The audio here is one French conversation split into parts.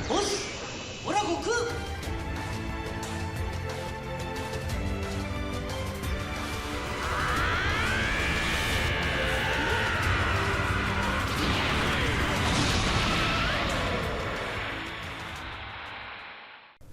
Push! Ora Goku!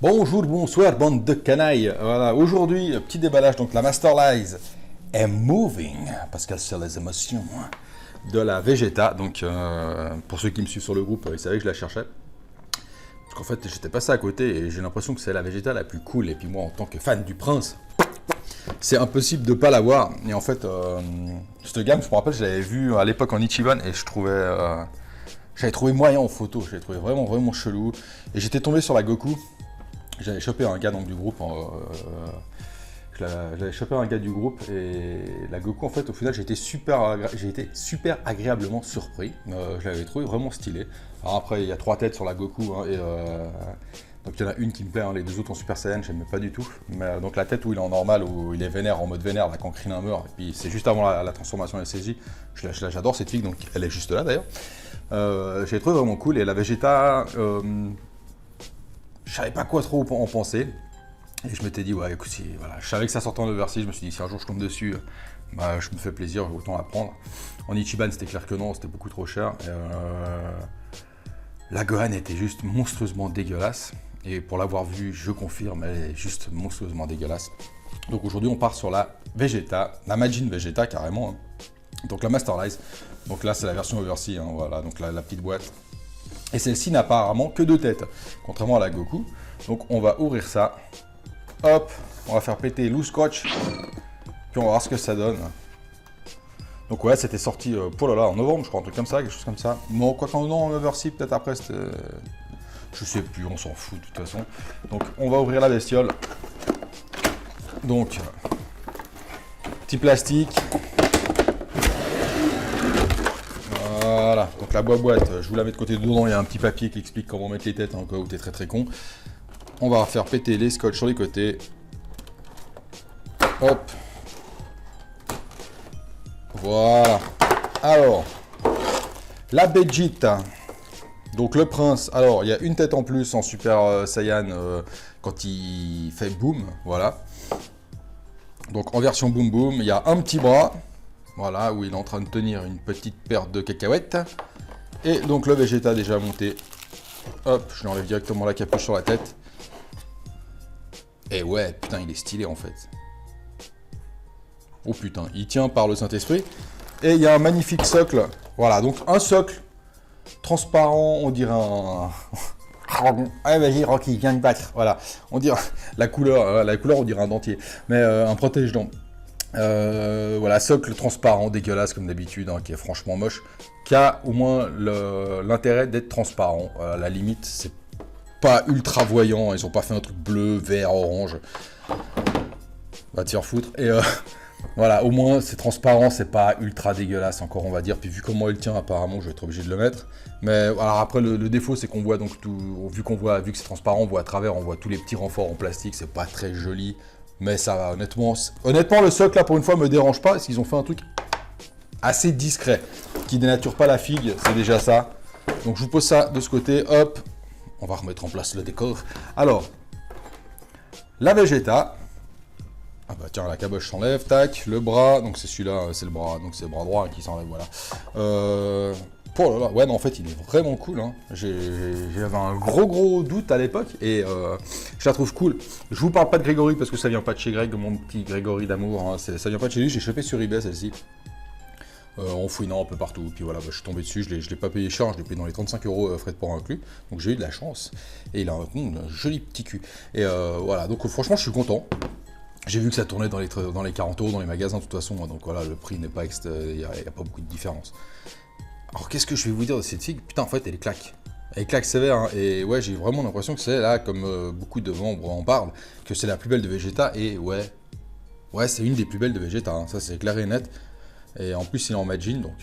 Bonjour, bonsoir, bande de canailles. Voilà, aujourd'hui, petit déballage. Donc, la Master Lies est moving, parce qu'elle sert les émotions, de la Vegeta. Donc, pour ceux qui me suivent sur le groupe, ils savaient que je la cherchais. Parce qu'en fait, j'étais passé à côté et j'ai l'impression que c'est la Vegeta la plus cool. Et puis, moi, en tant que fan du prince, c'est impossible de ne pas l'avoir. Et en fait, cette gamme, je me rappelle, je l'avais vue à l'époque en Ichiban et je trouvais. J'avais trouvé moyen en photo, j'avais trouvé vraiment chelou. Et j'étais tombé sur la Goku. J'avais chopé un gars donc, du groupe, j'avais chopé un gars du groupe et la Goku en fait au final j'ai été super agréablement surpris. Je l'avais trouvé vraiment stylé. Alors après il y a 3 têtes sur la Goku hein, donc il y en a une qui me plaît, hein, les 2 autres en Super Saiyan j'aime pas du tout. Mais donc la tête où il est en normal, où il est vénère, en mode vénère, là, quand Krillin meurt, et puis c'est juste avant la transformation SSJ, j'adore cette fille, donc elle est juste là d'ailleurs. J'ai trouvé vraiment cool et la Vegeta... je savais pas quoi trop en penser. Et je m'étais dit, ouais, écoute, voilà, je savais que ça sortait en overseas, je me suis dit, si un jour je tombe dessus, bah, je me fais plaisir, autant la prendre. En Ichiban, c'était clair que non, c'était beaucoup trop cher. La Gohan était juste monstrueusement dégueulasse. Et pour l'avoir vue, je confirme, elle est juste monstrueusement dégueulasse. Donc aujourd'hui, on part sur la Vegeta, la Majin Vegeta carrément. Hein. Donc la Master Lies. Donc là, c'est la version overseas, hein, voilà, donc la petite boîte. Et celle-ci n'a apparemment que 2 têtes, contrairement à la Goku. Donc on va ouvrir ça. Hop, on va faire péter le scotch. Puis on va voir ce que ça donne. Donc ouais, c'était sorti en novembre, je crois, un truc comme ça, quelque chose comme ça. Non, quoi qu'en non, en overseas, peut-être après, c'était... Je sais plus, on s'en fout de toute façon. Donc on va ouvrir la bestiole. Donc, petit plastique. Voilà, donc la boîte, je vous la mets de côté dedans, il y a un petit papier qui explique comment mettre les têtes, hein, où t'es très con. On va faire péter les scotch sur les côtés. Hop. Voilà. Alors, la Vegeta. Donc le prince, alors il y a une tête en plus en Super Saiyan quand il fait boom, voilà. Donc en version boom boom, il y a un petit bras. Voilà, où il est en train de tenir une petite paire de cacahuètes. Et donc le Vegeta déjà monté. Hop, je lui enlève directement la capuche sur la tête. Et ouais, putain, il est stylé en fait. Oh putain, il tient par le Saint-Esprit. Et il y a un magnifique socle. Voilà, donc un socle transparent, on dirait un... Ah vas-y Rocky, viens de battre. Voilà, on dirait la couleur, on dirait un dentier. Mais un protège-dents. Voilà, socle transparent, dégueulasse comme d'habitude, hein, qui est franchement moche, qui a au moins l'intérêt d'être transparent. À la limite, c'est pas ultra voyant, ils ont pas fait un truc bleu, vert, orange. Va te faire foutre. Et voilà, au moins c'est transparent, c'est pas ultra dégueulasse encore, on va dire. Puis vu comment il tient, apparemment, je vais être obligé de le mettre. Mais alors après, le défaut, c'est qu'on voit donc tout, vu que c'est transparent, on voit à travers, on voit tous les petits renforts en plastique, c'est pas très joli. Mais ça va, honnêtement, le socle là pour une fois me dérange pas, parce qu'ils ont fait un truc assez discret, qui dénature pas la figue, c'est déjà ça. Donc je vous pose ça de ce côté, hop, on va remettre en place le décor. Alors, la Vegeta, ah bah tiens la caboche s'enlève, tac, le bras, donc c'est celui-là, c'est le bras, donc c'est le bras droit qui s'enlève, voilà. Oh là là, ouais, non, en fait, il est vraiment cool. Hein. J'avais un gros doute à l'époque et je la trouve cool. Je vous parle pas de Grégory parce que ça vient pas de chez Greg, mon petit Grégory d'amour. Hein. Ça vient pas de chez lui, j'ai chopé sur eBay celle-ci. En fouinant un peu partout. Puis voilà, bah, je suis tombé dessus, je l'ai pas payé cher, je l'ai payé dans les 35 € frais de port inclus. Donc j'ai eu de la chance. Et il a un joli petit cul. Et voilà, donc franchement, je suis content. J'ai vu que ça tournait dans les 40 € dans les magasins de toute façon. Donc voilà, le prix n'est pas il n'y a pas beaucoup de différence. Alors qu'est-ce que je vais vous dire de cette figue? Putain, en fait, elle claque. Elle claque sévère, hein. Et ouais, j'ai vraiment l'impression que c'est là, comme beaucoup de membres en parlent, que c'est la plus belle de Vegeta, et ouais, c'est une des plus belles de Vegeta, hein. Ça c'est clair et net. Et en plus, il est en Majin, donc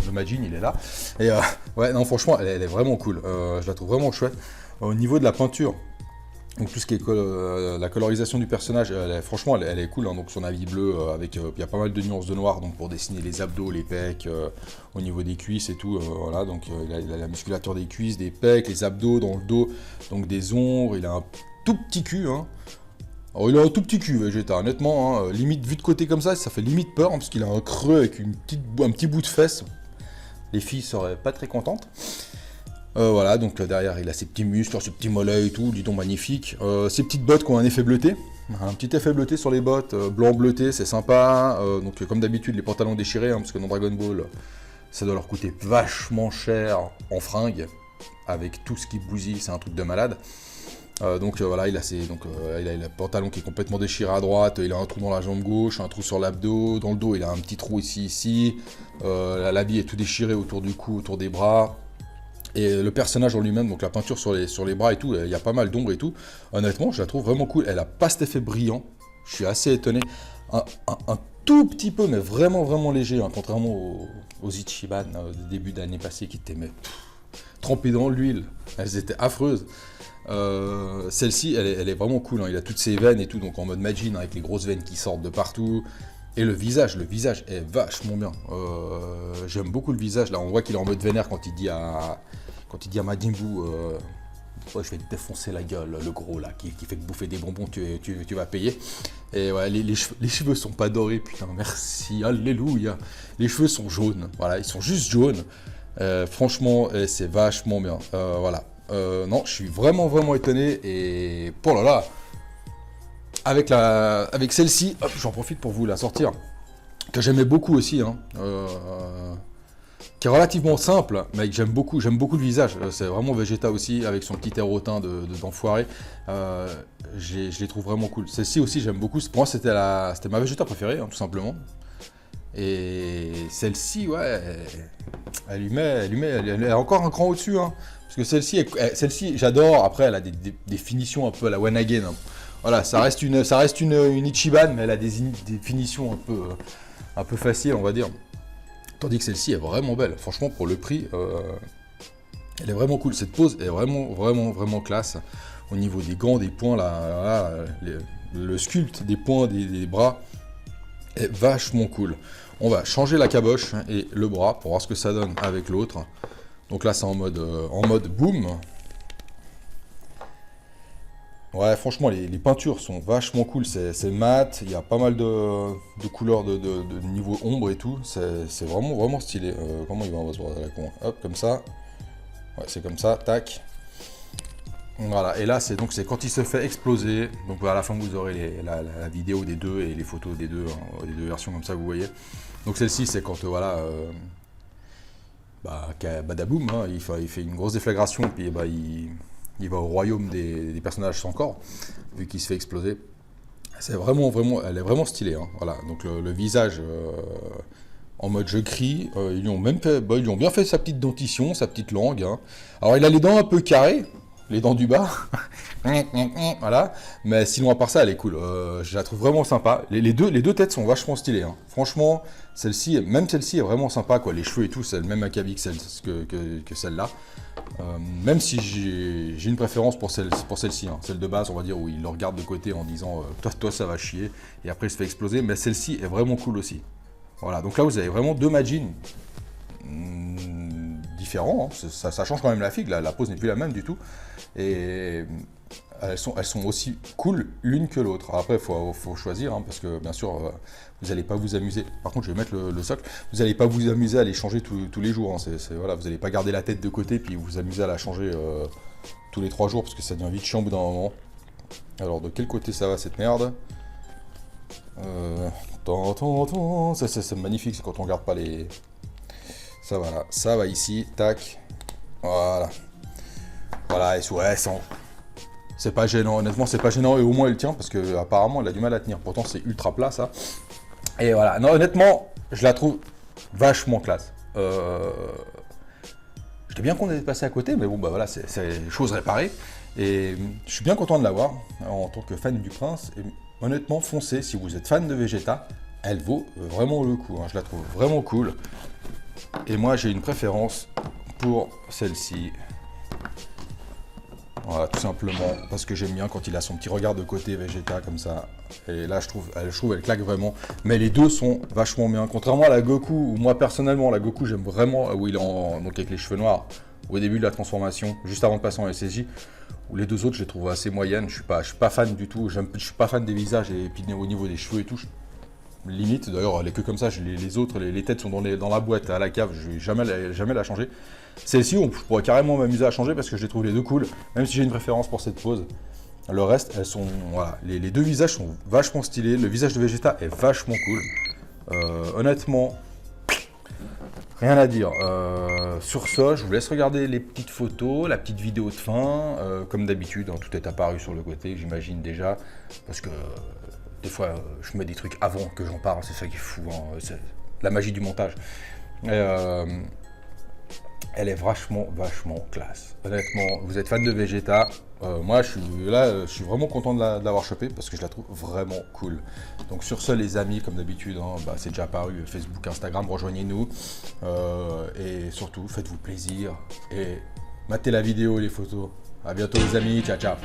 le Majin, il est là. Et ouais, non, franchement, elle est vraiment cool. Je la trouve vraiment chouette. Au niveau de la peinture, Donc tout ce qui est la colorisation du personnage, franchement, elle est cool. Hein. Donc son habit bleu, avec il y a pas mal de nuances de noir, donc pour dessiner les abdos, les pecs, au niveau des cuisses et tout. Voilà, donc il a la musculature des cuisses, des pecs, les abdos dans le dos, donc des ombres. Il a un tout petit cul. Hein. Alors, il a un tout petit cul, Vegeta, honnêtement. Hein, limite vu de côté comme ça fait limite peur, hein, parce qu'il a un creux avec un petit bout de fesse. Les filles seraient pas très contentes. Voilà, donc derrière il a ses petits muscles, ses petits mollets et tout, du ton magnifique. Ses petites bottes qui ont un effet bleuté. Un petit effet bleuté sur les bottes, blanc bleuté, c'est sympa. Donc comme d'habitude les pantalons déchirés, hein, parce que dans Dragon Ball, ça doit leur coûter vachement cher en fringues. Avec tout ce qui bousille, c'est un truc de malade. Voilà, il a le pantalon qui est complètement déchiré à droite, il a un trou dans la jambe gauche, un trou sur l'abdos, dans le dos il a un petit trou ici. L'habit est tout déchiré autour du cou, autour des bras. Et le personnage en lui-même, donc la peinture sur les bras et tout, il y a pas mal d'ombre et tout. Honnêtement, je la trouve vraiment cool. Elle a pas cet effet brillant. Je suis assez étonné. Un tout petit peu, mais vraiment, vraiment léger, hein, contrairement aux Ichiban du début d'année passée qui étaient trempées dans l'huile. Elles étaient affreuses. Celle-ci, elle est vraiment cool. Hein. Il a toutes ses veines et tout, donc en mode Majin, avec les grosses veines qui sortent de partout. Et le visage est vachement bien. J'aime beaucoup le visage. Là, on voit qu'il est en mode vénère quand il dit à Majin Buu, ouais, je vais te défoncer la gueule, le gros là, qui fait que bouffer des bonbons, tu vas payer. Et ouais, les cheveux sont pas dorés, putain, merci, alléluia. Les cheveux sont jaunes, voilà, ils sont juste jaunes. Franchement, c'est vachement bien. Voilà. Non, je suis vraiment, vraiment étonné. Et oh là là. Avec celle-ci, j'en profite pour vous la sortir, que j'aimais beaucoup aussi, hein, qui est relativement simple, mais que j'aime beaucoup le visage. C'est vraiment Vegeta aussi, avec son petit air hautain d'enfoiré. Je les trouve vraiment cool. Celle-ci aussi, j'aime beaucoup. Pour moi, c'était ma Vegeta préférée, hein, tout simplement. Et celle-ci, ouais, elle est encore un cran au-dessus, hein, parce que celle-ci, j'adore. Après, elle a des finitions un peu à la One Again. Hein. Voilà, ça reste une Ichiban, mais elle a des finitions un peu faciles, on va dire. Tandis que celle-ci est vraiment belle. Franchement, pour le prix, elle est vraiment cool. Cette pose est vraiment, vraiment, vraiment classe. Au niveau des gants, des poings, là, le sculpte des poings, des bras est vachement cool. On va changer la caboche et le bras pour voir ce que ça donne avec l'autre. Donc là, c'est en mode boom. Ouais, franchement, les peintures sont vachement cool, c'est mat, il y a pas mal de couleurs de niveau ombre et tout, c'est vraiment, vraiment stylé. Comment il va, on va se voir à la con. Hop, comme ça. Ouais, c'est comme ça, tac. Voilà, et là, c'est quand il se fait exploser. Donc à la fin, vous aurez la vidéo des deux et les photos des deux, hein, des deux versions comme ça, vous voyez. Donc celle-ci, c'est quand, voilà, badaboum, hein, il fait une grosse déflagration, puis il va au royaume des personnages sans corps, vu qu'il se fait exploser. C'est vraiment, vraiment, elle est vraiment stylée. Hein. Voilà, donc le visage en mode je crie, ils lui ont bien fait sa petite dentition, sa petite langue. Hein. Alors il a les dents un peu carrées, les dents du bas, voilà. Mais sinon à part ça, elle est cool. Je la trouve vraiment sympa. Les deux têtes sont vachement stylées. Hein. Franchement, celle-ci est vraiment sympa, quoi. Les cheveux et tout, c'est le même acabit que celle-là. Même si j'ai une préférence pour celle-ci, hein. Celle de base, on va dire, où il le regarde de côté en disant toi ça va chier, et après il se fait exploser, mais celle-ci est vraiment cool aussi. Voilà, donc là vous avez vraiment deux Majin différents, hein. Ça change quand même la figue, la pose n'est plus la même du tout, et elles sont aussi cool l'une que l'autre. Après il faut choisir, hein, parce que bien sûr vous n'allez pas vous amuser, par contre je vais mettre le socle, vous n'allez pas vous amuser à les changer tous les jours, hein. Voilà, vous n'allez pas garder la tête de côté puis vous amuser à la changer tous les 3 jours, parce que ça devient vite chiant au bout d'un moment. Alors de quel côté ça va cette merde? C'est magnifique, c'est quand on regarde pas les... Ça va ici, tac, voilà. Voilà, et ouais, c'est pas gênant, honnêtement c'est pas gênant, et au moins elle tient, parce que apparemment elle a du mal à tenir, pourtant c'est ultra plat ça. Et voilà, non honnêtement, je la trouve vachement classe. J'étais bien content d'être passé à côté, mais bon bah voilà, c'est chose réparée. Et je suis bien content de l'avoir, en tant que fan du prince. Et honnêtement, foncez, si vous êtes fan de Vegeta, elle vaut vraiment le coup, hein. Je la trouve vraiment cool. Et moi j'ai une préférence pour celle-ci. Voilà, tout simplement, parce que j'aime bien quand il a son petit regard de côté Vegeta comme ça. Et là, je trouve, elle claque vraiment. Mais les deux sont vachement bien. Contrairement à la Goku, où moi personnellement, la Goku, j'aime vraiment, où il est donc avec les cheveux noirs, au début de la transformation, juste avant de passer en SSJ. Où les deux autres, je les trouve assez moyennes. Je suis pas fan du tout. Je suis pas fan des visages et puis au niveau des cheveux et tout. Limite, d'ailleurs, elle est que comme ça. Les autres, les têtes sont dans la boîte à la cave. Je vais jamais la changer. Celle-ci, je pourrais carrément m'amuser à changer parce que je les trouve les deux cool, même si j'ai une préférence pour cette pose. Le reste, elles sont, voilà, les deux visages sont vachement stylés. Le visage de Vegeta est vachement cool. Honnêtement, rien à dire. Sur ça, je vous laisse regarder les petites photos, la petite vidéo de fin. Comme d'habitude, hein, tout est apparu sur le côté, j'imagine déjà, parce que des fois, je mets des trucs avant que j'en parle. C'est ça qui est fou, hein, c'est la magie du montage. Elle est vachement classe. Honnêtement, vous êtes fan de Vegeta, moi je suis vraiment content de l'avoir chopé parce que je la trouve vraiment cool. Donc sur ce les amis, comme d'habitude, hein, c'est déjà apparu Facebook, Instagram, rejoignez-nous. Et surtout, faites-vous plaisir et matez la vidéo et les photos. A bientôt les amis, ciao ciao.